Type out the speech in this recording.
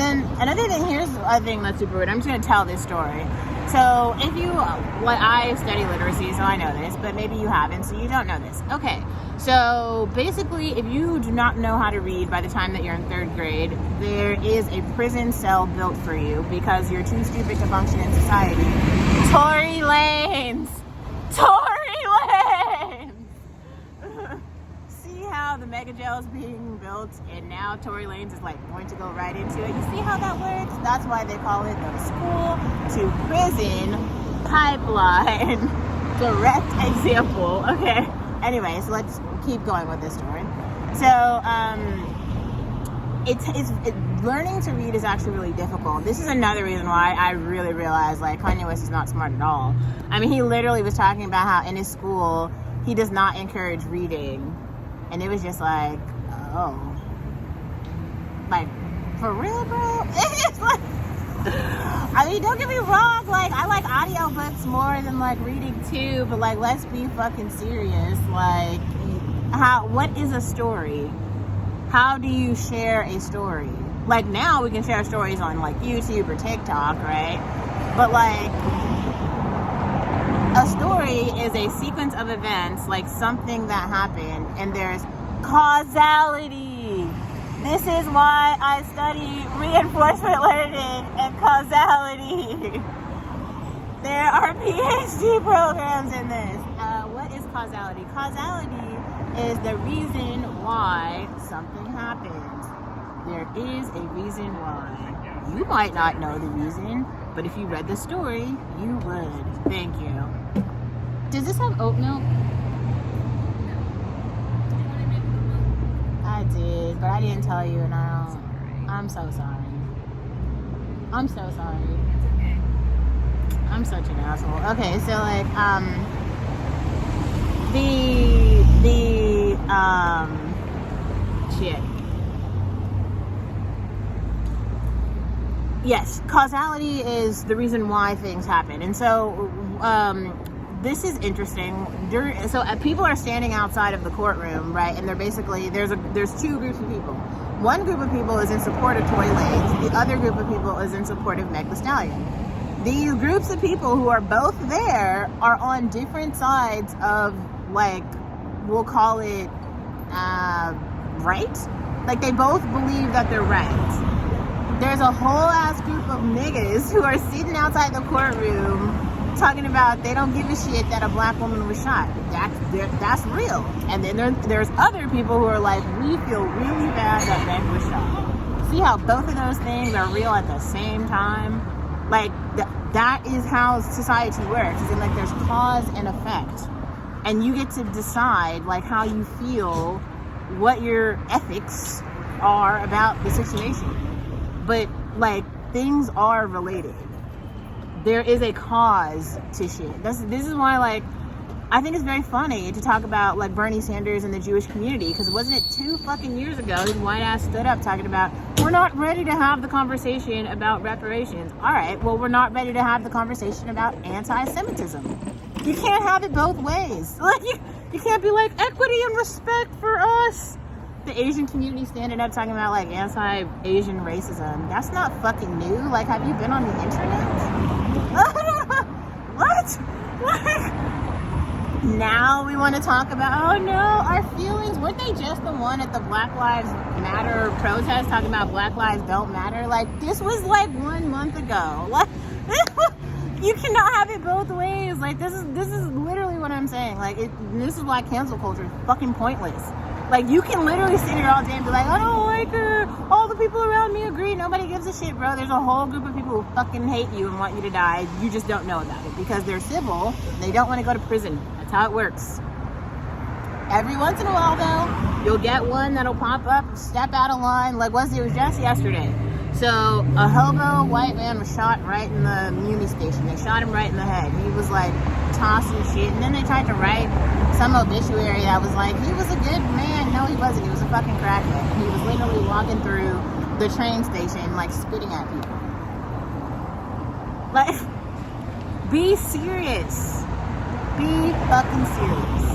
And then another thing, here's a thing that's super weird. I'm just going to tell this story. So if you, I study literacy, so I know this, but maybe you haven't, so you don't know this. Okay, so basically, if you do not know how to read by the time that you're in 3rd grade, there is a prison cell built for you because you're too stupid to function in society. Tori Lanes! Tori Lanes! See how the mega jail is being built, and now Tory Lanez is like going to go right into it. You see how that works? That's why they call it the school to prison pipeline. Direct example. Okay. Anyway, so let's keep going with this story. So, learning to read is actually really difficult. This is another reason why I really realized like Kanye West is not smart at all. I mean, he literally was talking about how in his school he does not encourage reading. And it was just like, oh, like, for real, bro? It's like, I mean, don't get me wrong, like, I like audiobooks more than, like, reading, too, but, like, let's be fucking serious. Like, what is a story? How do you share a story? Like, now we can share stories on, like, YouTube or TikTok, right? But, like, a story is a sequence of events, like something that happened, and there's causality. This is why I study reinforcement learning and causality. There are PhD programs in this. What is causality? Causality is the reason why something happens. There is a reason why. You might not know the reason, but if you read the story, you would. Thank you. Does this have oat milk? I did, but I didn't tell you, and I don't. I'm so sorry. I'm so sorry. It's okay. I'm such an asshole. Okay, so like, shit. Yes, causality is the reason why things happen, and so this is interesting. So people are standing outside of the courtroom, right? And they're basically there's 2 groups of people. One group of people is in support of Tory Lanez. The other group of people is in support of Meg Thee Stallion. These groups of people who are both there are on different sides of, like, we'll call it right. Like, they both believe that they're right. There's a whole ass group of niggas who are sitting outside the courtroom talking about they don't give a shit that a black woman was shot. That's real. And then there's other people who are like, we feel really bad that Meg was shot. See how both of those things are real at the same time? Like, that is how society works. Is in, like, there's cause and effect. And you get to decide, like, how you feel, what your ethics are about the situation. But, like, things are related. There is a cause to shit. This is why, like, I think it's very funny to talk about, like, Bernie Sanders and the Jewish community, because wasn't it 2 fucking years ago his white ass stood up talking about, we're not ready to have the conversation about reparations. All right, well, we're not ready to have the conversation about anti-Semitism. You can't have it both ways. Like, you can't be like, equity and respect for us. The Asian community standing up talking about, like, anti-Asian racism. That's not fucking new. Like, have you been on the internet? What? Like, now we want to talk about, oh no, our feelings. Weren't they just the one at the Black Lives Matter protest talking about Black Lives Don't Matter? Like, this was like 1 month ago. Like, you cannot have it both ways. Like, this is literally what I'm saying. Like, this is why cancel culture is fucking pointless. Like, you can literally sit here all day and be like, I don't like her. All the people around me agree. Nobody gives a shit, bro. There's a whole group of people who fucking hate you and want you to die. You just don't know about it because they're civil. They don't want to go to prison. That's how it works. Every once in a while, though, you'll get one that'll pop up, step out of line. Like, it was just yesterday. So, a hobo white man was shot right in the Muni station. They shot him right in the head. He was, like, tossing shit. And then they tried to write some obituary that was like, he was a good man. No, he wasn't. He was a fucking crackhead. He was literally walking through the train station, like, spitting at people. Like, be serious. Be fucking serious.